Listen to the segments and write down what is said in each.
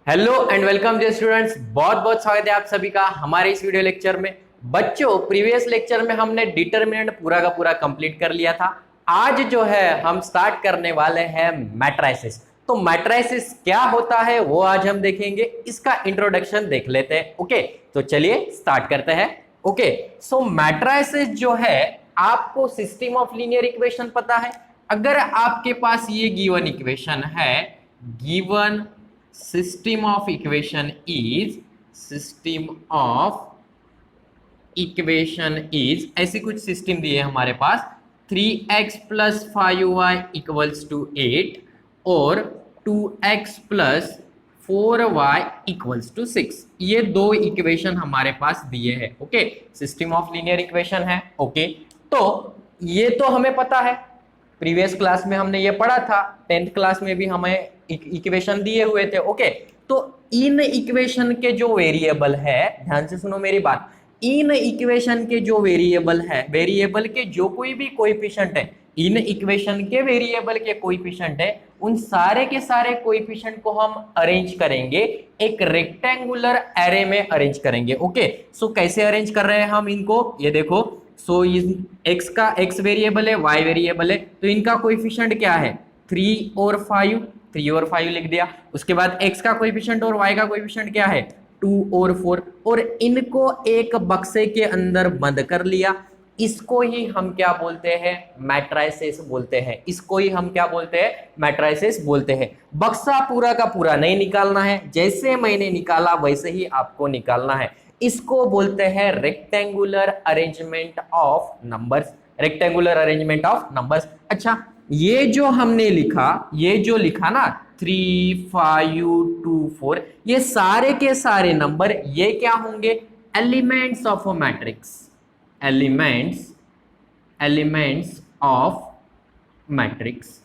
Hello and welcome dear students, बहुत बहुत स्वागत है आप सभी का हमारे इस वीडियो लेक्चर में। बच्चों, प्रीवियस लेक्चर में हमने डिटरमिनेंट पूरा का पूरा कंप्लीट कर लिया था। आज जो है हम स्टार्ट करने वाले हैं मैट्रिसेस। तो मैट्रिसेस क्या होता है वो आज हम देखेंगे, इसका इंट्रोडक्शन देख लेते हैं। ओके, तो चलिए स्टार्ट करते हैं। ओके, सो मैट्रिसेस जो है, आपको सिस्टम ऑफ लीनियर इक्वेशन पता है। अगर आपके पास ये गिवन इक्वेशन है, given system of equation is ऐसी कुछ सिस्टम दी है हमारे पास। 3x plus 5y equals to 8 और 2x plus 4y equals to 6। ये दो इक्वेशन हमारे पास दिए हैं। Okay, system of linear equation है। ओके, तो ये तो हमें पता है, प्रीवियस क्लास में हमने ये पढ़ा था, 10th क्लास में भी हमें इक्वेशन दिए हुए थे। ओके, तो इन इक्वेशन के जो वेरिएबल है, ध्यान से सुनो मेरी बात, इन इक्वेशन के जो वेरिएबल है, वेरिएबल के जो कोई भी कोएफिशिएंट है, इन इक्वेशन के वेरिएबल के कोएफिशिएंट है, उन सारे के सारे कोएफिशिएंट को हम अरेंज करेंगे, एक रेक्टेंगुलर एरे में अरेंज करेंगे। ओके, सो कैसे अरेंज कर रहे हैं हम इनको, ये देखो। सो x का x वेरिएबल है, y वेरिएबल है, तो इनका कोएफिशिएंट क्या है, 3 और 5, 3 और 5 लिख दिया। उसके बाद x का कोएफिशिएंट और y का कोएफिशिएंट क्या है, 2 और 4, और इनको एक बक्से के अंदर बंद कर लिया। इसको ही हम क्या बोलते हैं, मैट्रिसेस बोलते हैं। इसको ही हम क्या बोलते हैं, मैट्रिसेस बोलते हैं। बक्सा पूरा का पूरा नहीं निकालना है, जैसे मैंने निकाला वैसे ही आपको निकालना है। इसको बोलते हैं rectangular arrangement of numbers, rectangular arrangement of numbers. अच्छा, ये जो हमने लिखा, ये जो लिखा ना 3, 5, 2, 4, ये सारे के सारे नंबर ये क्या होंगे, elements of a matrix, elements of matrix,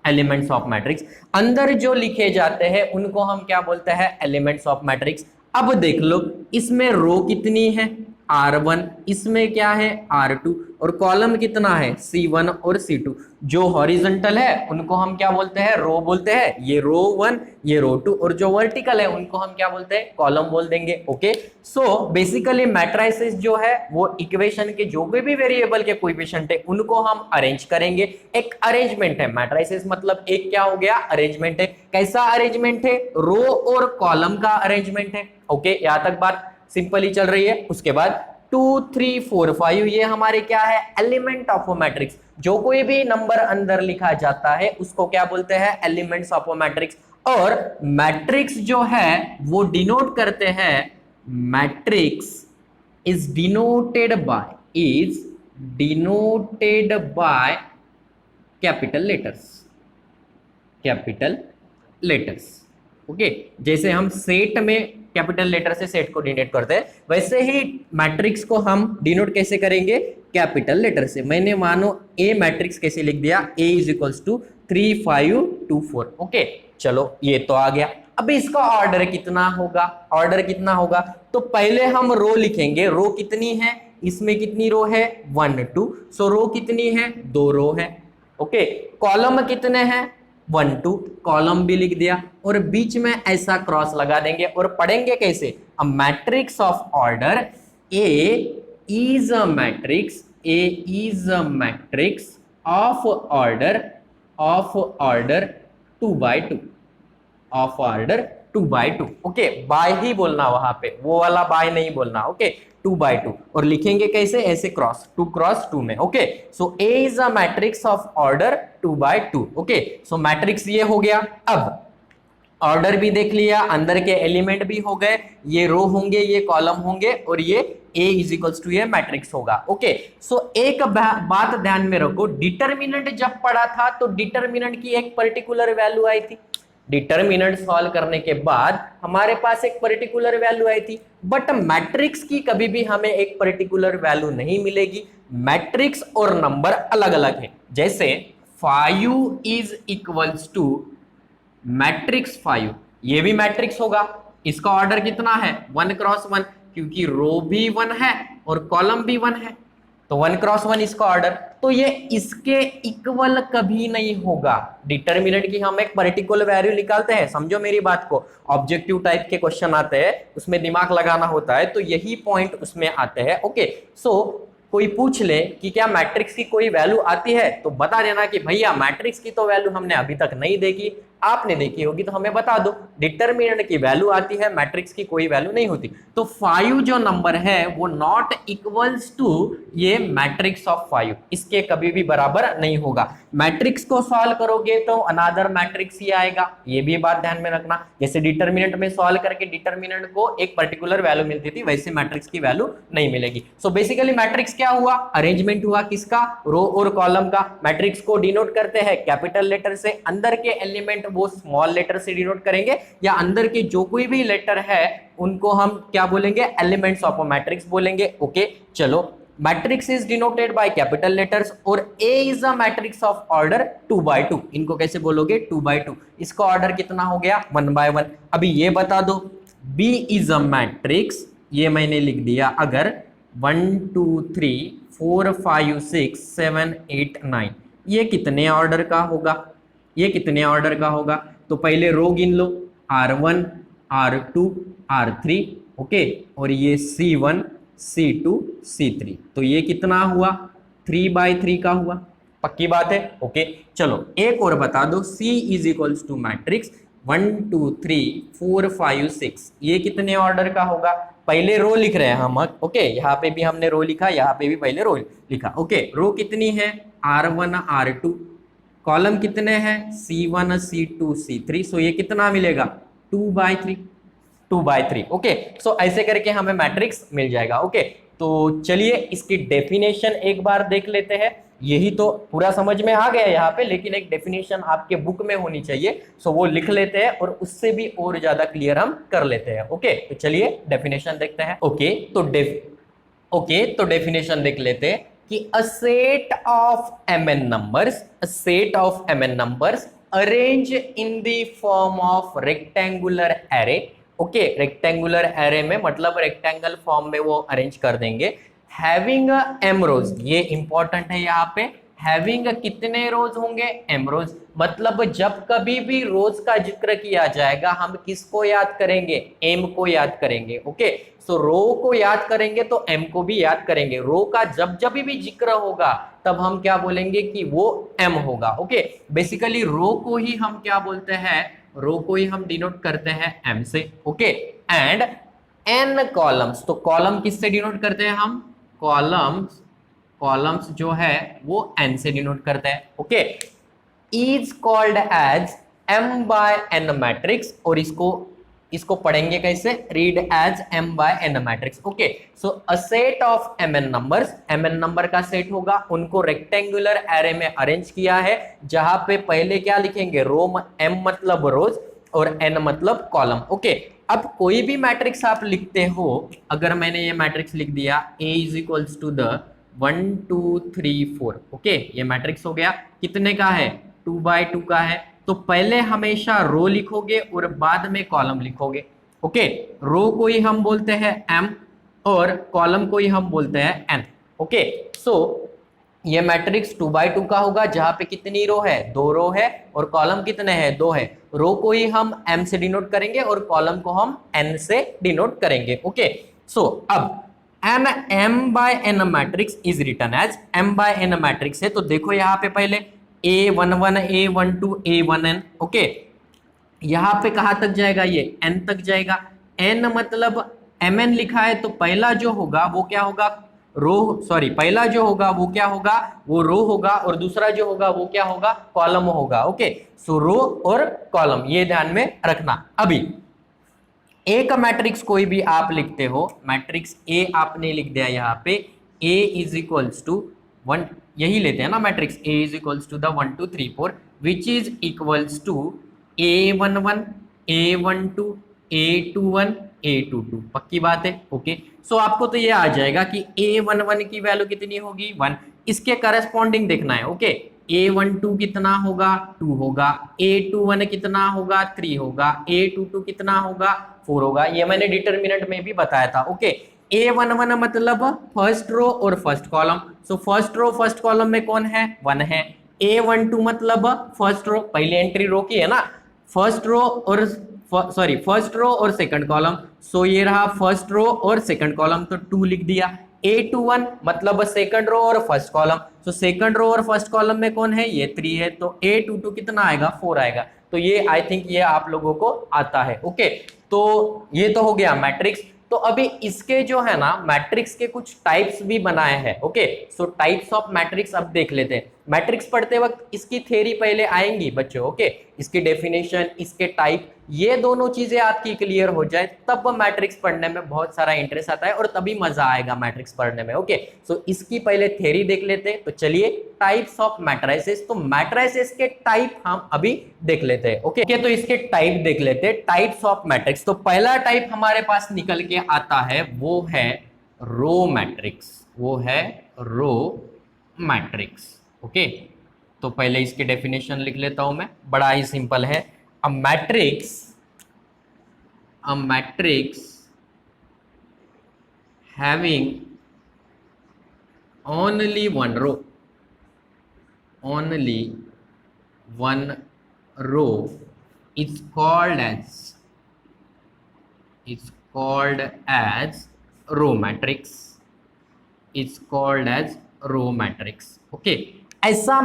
elements of matrix. अंदर जो लिखे जाते हैं उनको हम क्या बोलते हैं, एलिमेंट्स ऑफ मैट्रिक्स। अब देख लो, इसमें रो कितनी है, R1, इसमें क्या है, R2, और कॉलम कितना है, C1 और C2। जो हॉरिजॉन्टल है उनको हम क्या बोलते हैं, रो बोलते हैं, ये रो 1, ये रो 2, और जो वर्टिकल है उनको हम क्या बोलते हैं, कॉलम बोल देंगे। ओके, सो बेसिकली मैट्रिसेस जो है वो इक्वेशन के जो भी वेरिएबल के कोएफिशिएंट है उनको हम अरेंज करेंगे। एक अरेंजमेंट है मैट्रिसेस, मतलब एक क्या हो गया, अरेंजमेंट है। कैसा अरेंजमेंट है, रो और कॉलम का अरेंजमेंट है। ओके, यहां तक बात सिंपल ही चल रही है। उसके बाद 2, 3, 4, 5 ये हमारे क्या है, एलिमेंट ऑफ अ मैट्रिक्स। जो कोई भी नंबर अंदर लिखा जाता है उसको क्या बोलते हैं, एलिमेंट्स ऑफ अ मैट्रिक्स। और मैट्रिक्स जो है वो डिनोट करते हैं, matrix is denoted by capital letters. Okay, जैसे हम सेट में कैपिटल लेटर से सेट को डिनोट करते हैं, वैसे ही मैट्रिक्स को हम डिनोट कैसे करेंगे, कैपिटल लेटर से। मैंने मानो ए मैट्रिक्स कैसे लिख दिया, A is equals to 3, 5, 2, 4। Okay, चलो ये तो आ गया। अब इसका ऑर्डर कितना होगा, तो पहले हम रो लिखेंगे। रो कितनी है, इसमें कितनी रो है, 1, 2, सो रो कितनी है, 2 रो है। ओके, कॉलम कितने हैं, 1, 2, कॉलम भी लिख दिया, और बीच में ऐसा क्रॉस लगा देंगे। और पढ़ेंगे कैसे, a matrix of order A is a matrix of order 2 by 2, of order 2 by 2। Okay, by ही बोलना वहां पे, वो वाला बाय नहीं बोलना। ओके, 2 by 2, और लिखेंगे कैसे, ऐसे क्रॉस, 2 क्रॉस 2 में। Okay, so A is a matrix of order 2 by 2। Okay, so matrix ये हो गया। अब ऑर्डर भी देख लिया, अंदर के एलिमेंट भी हो गए, ये रो होंगे, ये कॉलम होंगे, और ये A इज इक्वल्स टू ये मैट्रिक्स होगा। ओके, सो एक बात ध्यान में रखो, डिटरमिनेंट जब पढ़ा था तो डिटरमिनेंट की एक पर्टिकुलर वैल्यू आई थी। डिटरमिनेंट सॉल्व करने के बाद हमारे पास एक पर्टिकुलर वैल्यू आई थी, बट मैट्रिक्स की कभी भी हमें एक पर्टिकुलर वैल्यू नहीं मिलेगी। मैट्रिक्स और नंबर अलग अलग है। जैसे 5 इज इक्वल्स टू मैट्रिक्स 5, ये भी मैट्रिक्स होगा। इसका ऑर्डर कितना है, 1 क्रॉस 1, क्योंकि रो भी 1 है और कॉलम भी 1 है। तो 1 क्रॉस 1 इसका ऑर्डर, तो ये इसके इक्वल कभी नहीं होगा। डिटर्मिनेंट की हम एक पर्टिकुलर वैल्यू निकालते हैं, समझो मेरी बात को। ऑब्जेक्टिव टाइप के क्वेश्चन आते हैं, उसमें दिमाग लगाना होता है, तो यही पॉइंट उसमें आते हैं। ओके, सो कोई पूछ ले कि क्या मैट्रिक्स की कोई वैल्यू आती है, तो बता देना कि भैया मैट्रिक्स की तो वैल्यू हमने अभी तक नहीं देखी, आपने देखी होगी तो हमें बता दो। डिटर्मिनेंट की वैल्यू आती है, मैट्रिक्स की कोई वैल्यू नहीं होती। तो 5 जो नंबर है वो नॉट इक्वल्स टू ये मैट्रिक्स ऑफ 5, इसके कभी भी बराबर नहीं होगा। मैट्रिक्स को सॉल्व करोगे तो अनदर मैट्रिक्स ही आएगा, ये भी बात ध्यान में रखना। जैसे डिटर्मिनेंट में सॉल्व करके डिटर्मिनेंट को एक पर्टिकुलर वैल्यू मिलती थी, वैसे मैट्रिक्स की वैल्यू नहीं मिलेगी। सो बेसिकली मैट्रिक्स क्या हुआ, अरेंजमेंट हुआ किसका, रो और कॉलम का। मैट्रिक्स को डिनोट करते हैं कैपिटल लेटर से, अंदर के एलिमेंट वो स्मॉल लेटर से डिनोट करेंगे, या अंदर के जो कोई भी लेटर है उनको हम क्या बोलेंगे, एलिमेंट्स ऑफ अ मैट्रिक्स बोलेंगे। ओके, चलो, matrix is denoted by capital letters और A is a matrix of order 2/2। इनको कैसे बोलोगे, 2/2। इसका ऑर्डर कितना हो गया, 1/1। अभी ये बता दो, B इज अ मैट्रिक्स, ये मैंने लिख दिया, अगर 1 2 3 4 5 6 7 8 9 ये कितने ऑर्डर का होगा, ये कितने ऑर्डर का होगा। तो पहले रो गिन लो, R1 R2 R3, ओके, और ये C1 C2 C3, तो ये कितना हुआ, 3/3 का हुआ। पक्की बात है। ओके, चलो एक और बता दो, C is equals to matrix 1 2 3 4 5 6, ये कितने ऑर्डर का होगा। पहले रो लिख रहे हैं हम, ओके, यहाँ पे भी हमने रो लिखा, यहाँ पे भी पहले रो लिखा। ओके, रो कितनी है, R1 R2, कॉलम कितने हैं, C1 C2 C3, सो ये कितना मिलेगा, 2/3, 2/3। ओके, सो ऐसे करके हमें मैट्रिक्स मिल जाएगा। ओके, तो चलिए इसकी डेफिनेशन एक बार देख लेते हैं। यही तो पूरा समझ में आ गया यहाँ पे, लेकिन एक डेफिनेशन आपके बुक में होनी चाहिए, सो वो लिख लेते हैं और उससे भी और ज्यादा क्लियर हम कर लेते हैं। ओके, तो चलिए डेफिनेशन देखते हैं। ओके, तो डेफिनेशन देख लेते हैं कि a set of mn numbers, a set of mn numbers arrange in the form of rectangular array। Okay, rectangular array में मतलब रेक्टेंगल फॉर्म में वो अरेंज कर देंगे। हैविंग m रोज, ये इंपॉर्टेंट है यहाँ पे, हैविंग कितने रोज होंगे, m रोज। मतलब जब कभी भी रोज का जिक्र किया जाएगा हम किसको याद करेंगे, m को याद करेंगे। ओके, सो रो को याद करेंगे तो m को भी याद करेंगे। रो का जब जब भी जिक्र होगा तब हम क्या बोलेंगे कि वो m होगा। ओके, बेसिकली रो को ही हम क्या बोलते हैं, रो को ही हम डिनोट करते हैं m से। ओके, एंड n कॉलम्स, तो कॉलम किससे डिनोट करते हैं हम, कॉलम्स जो है वो n से डिनोट करते हैं। Okay, is called as m/n matrix, और इसको पढ़ेंगे कैसे, read as m/n matrix. Okay, so a set of mn numbers, mn number का सेट होगा, उनको रेक्टेंगुलर एरे में अरेंज किया है, जहां पे पहले क्या लिखेंगे, रो, m मतलब रोज और n मतलब कॉलम। ओके, अब कोई भी मैट्रिक्स आप लिखते हो, अगर मैंने ये मैट्रिक्स लिख दिया A is equals to the 1 2 3 4, okay, ये मैट्रिक्स हो गया, कितने का है, 2/2 का है। तो पहले हमेशा रो लिखोगे और बाद में कॉलम लिखोगे। ओके, रो को ही हम बोलते हैं m और कॉलम को ही हम बोलते हैं n। ओके, सो ये मैट्रिक्स 2/2 का होगा, जहां पे कितनी रो है, 2 रो है, और कॉलम कितने हैं, 2 है। रो को ही हम m से डिनोट करेंगे और कॉलम को हम n से डिनोट करेंगे। ओके, सो अब an m/n matrix is written as m/n matrix है, तो देखो यहाँ पे पहले A11 A12 A1n। ओके, यहाँ पे कहाँ तक जाएगा, ये n तक जाएगा। n मतलब mn लिखा है, तो पहला जो होगा वो क्या होगा, पहला जो होगा वो क्या होगा, वो रो होगा, और दूसरा जो होगा वो क्या होगा, कॉलम होगा। ओके, सो रो और कॉलम, ये ध्यान में रखना। अभी ए का मैट्रिक्स कोई भी आप लिखते हो, मैट्रिक्स ए आपने लिख दिया यहाँ पे, A इज इक्वल्स टू 1, यही लेते हैं ना matrix, A is equals to the 1 2 3 4 which is equals to A11 A12 A21 A22। पक्की बात है। ओके, सो आपको तो ये आ जाएगा कि A11 की वैल्यू कितनी होगी, 1, इसके करस्पॉन्डिंग देखना है। ओके, A12 कितना होगा, 2 होगा, A21 कितना होगा, 3 होगा, A22 कितना होगा, 4 होगा, ये मैंने डिटर्मिनेंट में भी बताया था। ओके, A11 मतलब फर्स्ट रो और first column, so first row first column में कौन है, 1 है। A12 मतलब फर्स्ट रो, पहले एंट्री रो की है ना, फर्स्ट रो और सॉरी फर्स्ट रो और सेकंड कॉलम, सो ये रहा फर्स्ट रो और सेकंड कॉलम, तो 2 लिख दिया। A21 मतलब सेकंड रो और first column, so second row और फर्स्ट कॉलम में कौन है, ये 3 है, तो A22 कितना आएगा, 4 आएगा। तो ये आई थिंक ये आप लोगों को आता है। ओके, तो ये तो हो गया मैट्रिक्स। तो अभी इसके जो है ना मैट्रिक्स के कुछ टाइप्स भी बनाए हैं। Okay, so types of matrix अब देख लेते हैं। मैट्रिक्स पढ़ते वक्त इसकी थ्योरी पहले आएंगी बच्चों। ओके, इसकी डेफिनेशन, इसके टाइप, ये दोनों चीजें आपकी क्लियर हो जाए तब मैट्रिक्स पढ़ने में बहुत सारा इंटरेस्ट आता है और तभी मजा आएगा मैट्रिक्स पढ़ने में। ओके, सो इसकी पहले थ्योरी देख लेते हैं। तो चलिए, टाइप्स ऑफ मैट्रिसेस, तो मैट्रिसेस के टाइप हम अभी देख लेते हैं। ओके, तो इसके टाइप देख लेते हैं, टाइप्स ऑफ मैट्रिक्स। तो पहला टाइप हमारे पास निकल के आता है वो है रो मैट्रिक्स, वो है रो मैट्रिक्स। ओके, तो पहले इसकी डेफिनेशन लिख लेता हूं मैं, बड़ा ही सिंपल है। A matrix having only one row is called as row matrix, is called as row matrix। Okay, ऐसा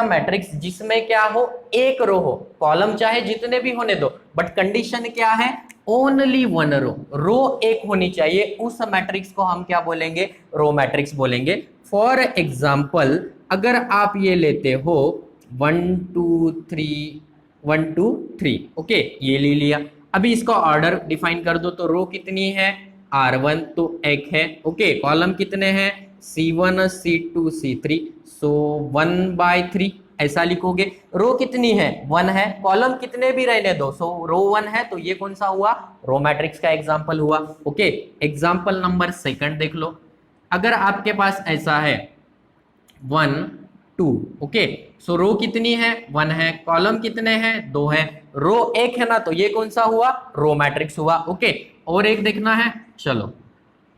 मैट्रिक्स जिसमें क्या हो, एक रो हो, कॉलम चाहे जितने भी होने दो, बट कंडीशन क्या है, ओनली वन रो एक होनी चाहिए, उस मैट्रिक्स को हम क्या बोलेंगे, रो मैट्रिक्स बोलेंगे। फॉर एग्जाम्पल अगर आप ये लेते हो 1 2 3 1 2 3, ओके, ये ले लिया। अभी इसका ऑर्डर डिफाइन कर दो, तो रो कितनी है, R1 तो एक है। ओके, कॉलम कितने हैं, C1 C2 C3, सो 1/3 ऐसा लिखोगे। रो कितनी है, 1 है, कॉलम कितने भी रहने दो, सो रो 1 है, तो ये कौन सा हुआ, रो मैट्रिक्स का एग्जांपल हुआ। ओके, एग्जांपल नंबर सेकंड देख लो। अगर आपके पास ऐसा है 1 2, ओके, सो रो कितनी है, 1 है, कॉलम कितने हैं, 2 है, रो एक है ना, तो ये कौन सा हुआ, रो मैट्रिक्स हुआ। ओके, और एक देखना है, चलो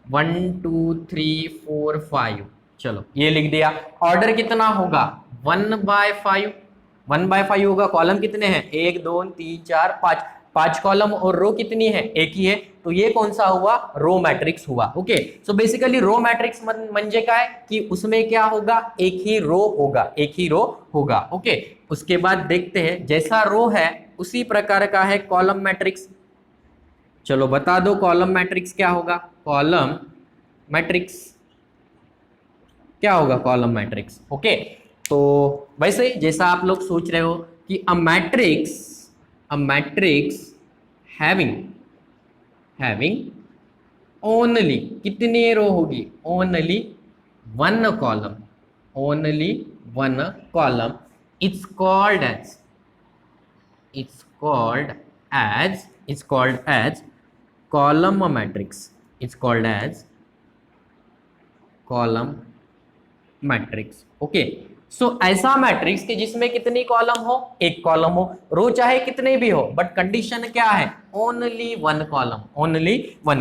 1 2 3 4 5, चलो ये लिख दिया। ऑर्डर कितना होगा, 1/5, 1/5 होगा। कॉलम कितने हैं, 1 2 3 4 5, 5 कॉलम, और रो कितनी है, एक ही है, तो ये कौन सा हुआ, रो मैट्रिक्स हुआ। Okay, so basically row matrix म्हणजे काय कि उसमें क्या होगा, एक ही रो होगा। ओके, उसके बाद देखते हैं, जैसा रो है उसी प्रकार का है कॉलम मैट्रिक्स। चलो बता दो कॉलम मैट्रिक्स क्या होगा, कॉलम मैट्रिक्स क्या होगा, कॉलम मैट्रिक्स। ओके, तो वैसे जैसा आप लोग सोच रहे हो कि अ मैट्रिक्स हैविंग ओनली, कितनी रो होगी, only one column, it's called as column matrix, it's called as column matrix. Okay, so ऐसा मैट्रिक्स कि जिसमें कितनी कॉलम हो, एक कॉलम हो, रो चाहे कितने भी हो, बट कंडीशन क्या है, ओनली वन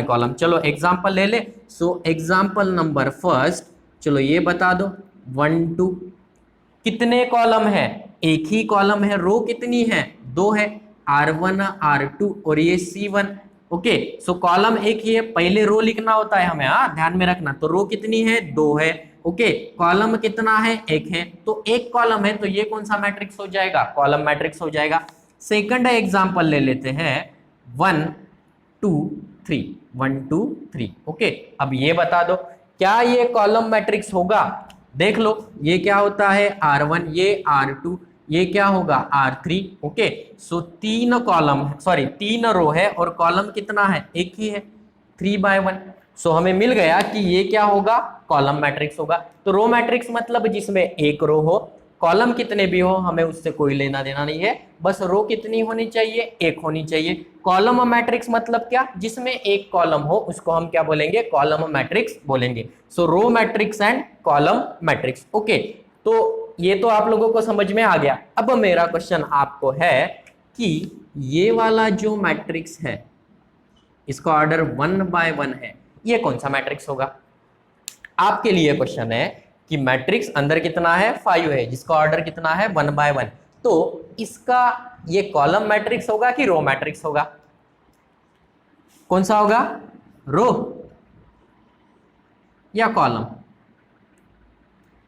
कॉलम। चलो एग्जांपल ले ले। सो एग्जांपल नंबर फर्स्ट, चलो ये बता दो 1 2, कितने कॉलम है, एक ही कॉलम है, रो कितनी है, 2 है, R1 R2 और ये C1। ओके, सो कॉलम एक ही है, पहले रो लिखना होता है हमें, हाँ ध्यान में रखना। तो रो कितनी है, 2 है। ओके, कॉलम कितना है, एक है, तो एक कॉलम है, तो ये कौन सा मैट्रिक्स हो जाएगा, कॉलम मैट्रिक्स हो जाएगा। सेकंड एग्जांपल ले लेते हैं 1 2 3, 1 2 3। ओके, अब ये बता दो क्या ये कॉलम मैट्रिक्स होगा, देख लो ये क्या होता है, R1, ये R2, ये क्या होगा, R3। ओके, सो 3 रो है और कॉलम कितना है, एक ही है, 3/1। सो हमें मिल गया कि ये क्या होगा, कॉलम मैट्रिक्स होगा। तो रो मैट्रिक्स मतलब जिसमें एक रो हो, कॉलम कितने भी हो हमें उससे कोई लेना देना नहीं है, बस रो कितनी होनी चाहिए, एक होनी चाहिए। कॉलम मैट्रिक्स मतलब क्या, जिसमें एक कॉलम हो उसको हम क्या बोलेंगे, कॉलम मैट्रिक्स बोलेंगे। So row matrix and column matrix. Okay, तो ये तो आप लोगों को समझ में आ गया। अब मेरा क्वेश्चन आपको है कि ये वाला जो मैट्रिक्स है इसका ऑर्डर 1/1 है, ये कौन सा मैट्रिक्स होगा? आपके लिए क्वेश्चन है कि मैट्रिक्स अंदर कितना है, 5 है, जिसका ऑर्डर कितना है, 1 by 1। तो इसका ये कॉलम मैट्रिक्स होगा कि रो मैट्रिक्स होगा? कौन सा होगा, रो या कॉलम?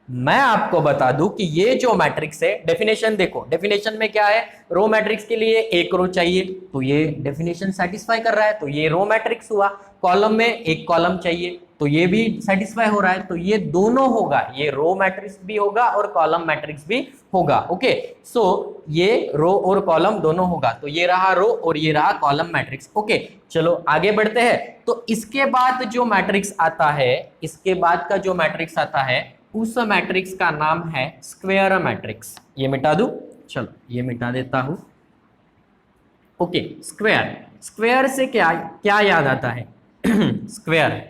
मैं आपको बता दूं कि ये जो मैट्रिक्स है, डेफिनेशन देखो, डेफिनेशन में क्या है, रो मैट्रिक्स के लिए एक रो चाहिए, तो ये डेफिनेशन सेटिस्फाई कर रहा है, तो ये रो मैट्रिक्स हुआ। कॉलम में एक कॉलम चाहिए, तो ये भी सेटिस्फाई हो रहा है, तो ये दोनों होगा, ये रो मैट्रिक्स भी होगा और कॉलम मैट्रिक्स भी होगा। ओके, सो ये रो और कॉलम दोनों होगा, तो ये रहा रो और ये रहा कॉलम मैट्रिक्स। ओके, चलो आगे बढ़ते हैं। तो इसके बाद जो मैट्रिक्स आता है, इसके बाद का जो मैट्रिक्स आता है, उस मैट्रिक्स का नाम है स्क्वायर मैट्रिक्स। ये मिटा दूं, चलो ये मिटा देता हूं। ओके, स्क्वायर, स्क्वायर से क्या क्या याद आता है? स्क्वायर,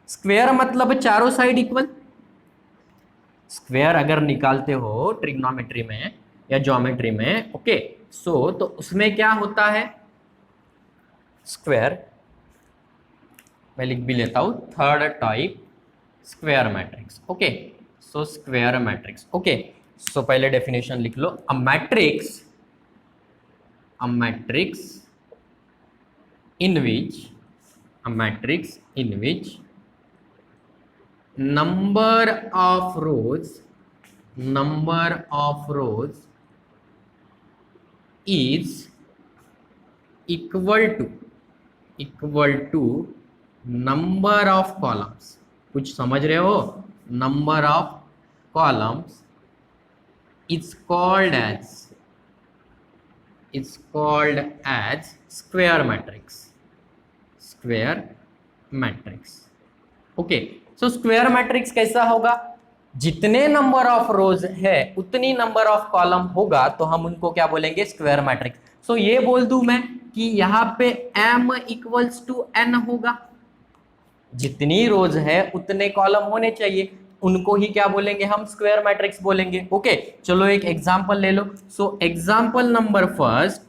स्क्वायर मतलब चारों साइड इक्वल। स्क्वायर अगर निकालते हो ट्रिग्नोमेट्री में या ज्योमेट्री में, ओके, सो तो उसमें क्या होता है, स्क्वायर, मैं लिख भी लेता हूं, third type square matrix. Okay, so square matrix. Okay, so पहले डेफिनेशन लिख लो, a matrix in which number of rows is equal to number of columns। कुछ समझ रहे हो? Number of columns is called as square matrix. Okay, so square matrix कैसा होगा? जितने नंबर ऑफ रोज है उतनी नंबर ऑफ कॉलम होगा, तो हम उनको क्या बोलेंगे, स्क्वायर मैट्रिक्स। सो ये बोल दूं मैं कि यहाँ पे m इक्वल्स टू n होगा, जितनी रोज है उतने कॉलम होने चाहिए, उनको ही क्या बोलेंगे हम, स्क्वायर मैट्रिक्स बोलेंगे। ओके, चलो एक एग्जांपल ले लो। सो एग्जांपल नंबर फर्स्ट,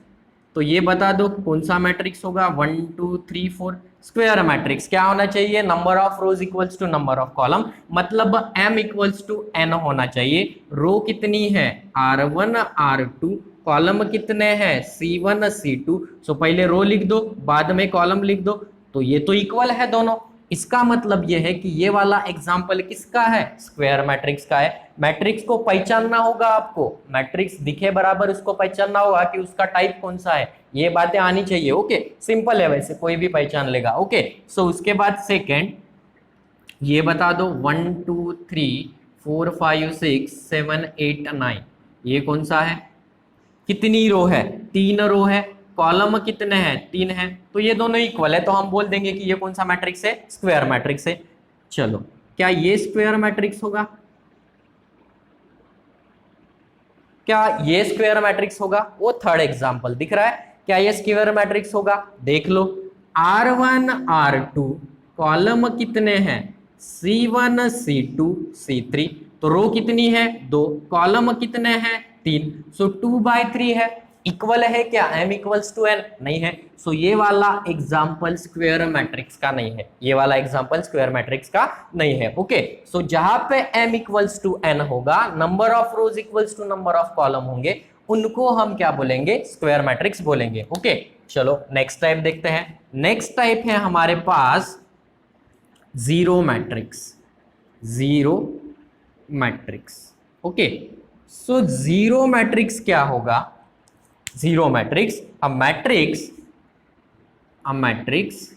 तो ये बता दो कौन सा मैट्रिक्स होगा, 1 2 3 4। स्क्वायर मैट्रिक्स क्या होना चाहिए, number of rows equals to number of column, मतलब m इक्वल्स टू n होना चाहिए। रो कितनी है, r1 r2, कॉलम कितने हैं, c1 c2। सो पहले रो लिख दो, बाद में कॉलम लिख दो, तो ये तो इक्वल है दोनों। इसका मतलब यह है कि ये वाला एग्जाम्पल किसका है, स्क्वायर मैट्रिक्स का है। मैट्रिक्स को पहचानना होगा आपको, मैट्रिक्स दिखे बराबर उसको पहचानना होगा कि उसका टाइप कौन सा है, ये बातें आनी चाहिए। ओके, सिंपल है, वैसे कोई भी पहचान लेगा। ओके, सो उसके बाद सेकेंड ये बता दो, 1 2 3 4 5 6 7 8 9, ये कौन सा है, कितनी रो है, 3 रो है, कॉलम कितने हैं, 3 है, तो ये दोनों इक्वल है, तो हम बोल देंगे कि ये कौन सा मैट्रिक्स है, स्क्वायर मैट्रिक्स है। चलो, क्या ये स्क्वायर मैट्रिक्स होगा, क्या ये स्क्वायर मैट्रिक्स होगा? वो थर्ड एग्जांपल दिख रहा है, क्या ये स्क्वायर मैट्रिक्स होगा? देख लो, R1 R2, कॉलम कितने हैं, C1 C2 C3, तो रो कितनी है, 2, कॉलम कितने हैं, 3, सो 2/3 है। इक्वल है क्या, m इक्वल्स टू n? नहीं है, सो ये वाला एग्जाम्पल स्क्वायर मैट्रिक्स का नहीं है, ये वाला एग्जाम्पल स्क्वायर मैट्रिक्स का नहीं है। ओके, सो जहां पे m इक्वल्स टू n होगा, number of rows equals to number of column होंगे, उनको हम क्या बोलेंगे, स्क्वायर मैट्रिक्स बोलेंगे। ओके, चलो नेक्स्ट टाइप देखते हैं। नेक्स्ट टाइप है हमारे पास zero matrix. Okay, so zero matrix क्या होगा, zero matrix, a matrix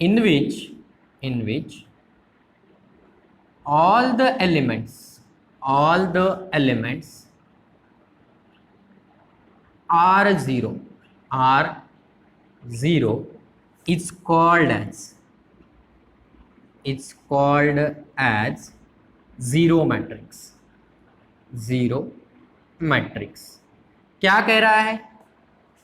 in which all the elements are zero is called as zero matrix। क्या कह रहा है,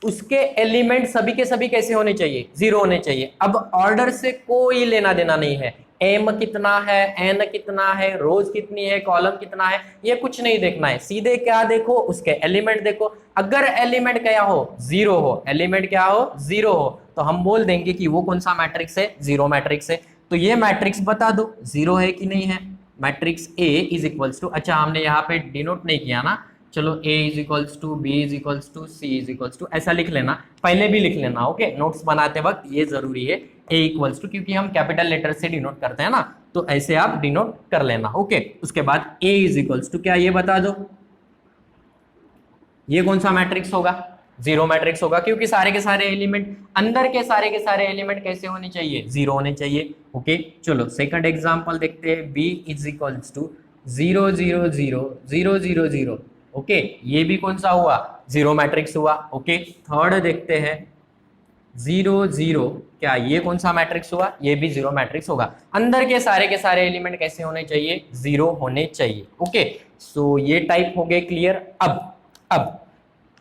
उसके एलिमेंट सभी के सभी कैसे होने चाहिए, जीरो होने चाहिए। अब ऑर्डर से कोई लेना देना नहीं है, एम कितना है, एन कितना है, रोज कितनी है, कॉलम कितना है, ये कुछ नहीं देखना है, सीधे क्या देखो, उसके एलिमेंट देखो। अगर एलिमेंट क्या हो, जीरो हो, एलिमेंट क्या हो, जीरो हो, तो हम बोल देंगे कि वो कौन सा मैट्रिक्स है, जीरो मैट्रिक्स है। तो ये मैट्रिक्स बता दो जीरो है कि नहीं है। Matrix A is equals to, अच्छा हमने यहाँ पे डिनोट नहीं किया ना, चलो A is equals to, B is equals to, C is equals to, ऐसा लिख लेना, पहले भी लिख लेना, ओके, नोट्स बनाते वक्त ये जरूरी है, ए इक्वल्स टू, क्योंकि हम कैपिटल लेटर से डिनोट करते हैं ना, तो ऐसे आप डिनोट कर लेना, ओके। उसके बाद ए इज इक्वल्स टू क्या, ये बता दो, ये कौन सा मैट्रिक्स होगा, जीरो मैट्रिक्स होगा, क्योंकि सारे के सारे एलिमेंट, अंदर के सारे एलिमेंट कैसे होने चाहिए, जीरो होने चाहिए, ओके। चलो सेकंड एग्जांपल देखते हैं, B is equals to 0 0 0 0 0 0, okay, ये भी कौन सा हुआ, जीरो मैट्रिक्स हुआ, ओके। थर्ड देखते हैं 0 0, क्या ये कौन सा मैट्रिक्स हुआ, ये भी जीरो मैट्रिक्स होगा, अंदर के सारे एलिमेंट कैसे होने चाहिए, जीरो होने चाहिए, ओके। सो ये टाइप हो गए क्लियर। अब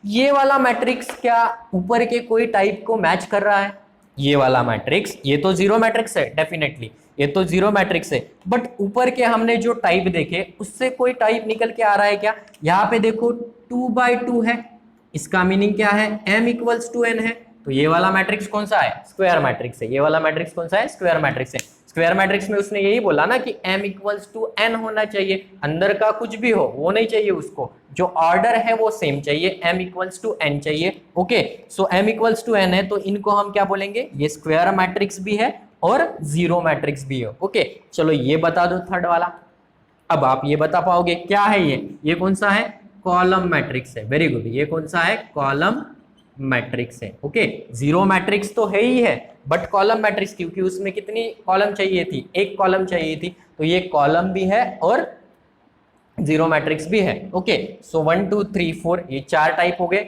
ये वाला मैट्रिक्स क्या ऊपर के कोई टाइप को मैच कर रहा है, ये वाला मैट्रिक्स, ये तो जीरो मैट्रिक्स है डेफिनेटली, ये तो जीरो मैट्रिक्स है, बट ऊपर के हमने जो टाइप देखे उससे कोई टाइप निकल के आ रहा है क्या, यहाँ पे देखो 2/2 है, इसका मीनिंग क्या है, m इक्वल्स टू n है, तो ये वाला मैट्रिक्स कौन सा है, स्क्वायर मैट्रिक्स है, ये वाला मैट्रिक्स कौन सा है, स्क्वायर मैट्रिक्स है। स्क्वायर मैट्रिक्स में उसने यही बोला ना कि m इक्वल्स टू n होना चाहिए, अंदर का कुछ भी हो वो नहीं चाहिए उसको, जो ऑर्डर है वो सेम चाहिए, m इक्वल्स टू n चाहिए, okay. So m equals to n है, तो इनको हम क्या बोलेंगे, ये स्क्वायर मैट्रिक्स भी है और जीरो मैट्रिक्स भी है, ओके। चलो ये बता दो थर्ड वाला, अब आप ये बता पाओगे क्या है, ये कौन सा है, कॉलम मैट्रिक्स है, वेरी गुड, ये कौन सा है, कॉलम मैट्रिक्स है, ओके। जीरो मैट्रिक्स तो है ही है, बट कॉलम मैट्रिक्स, क्योंकि उसमें कितनी कॉलम चाहिए थी, एक कॉलम चाहिए थी, तो ये कॉलम भी है और जीरो मैट्रिक्स भी है, ओके। सो 1 2 3 4 ये चार टाइप हो गए।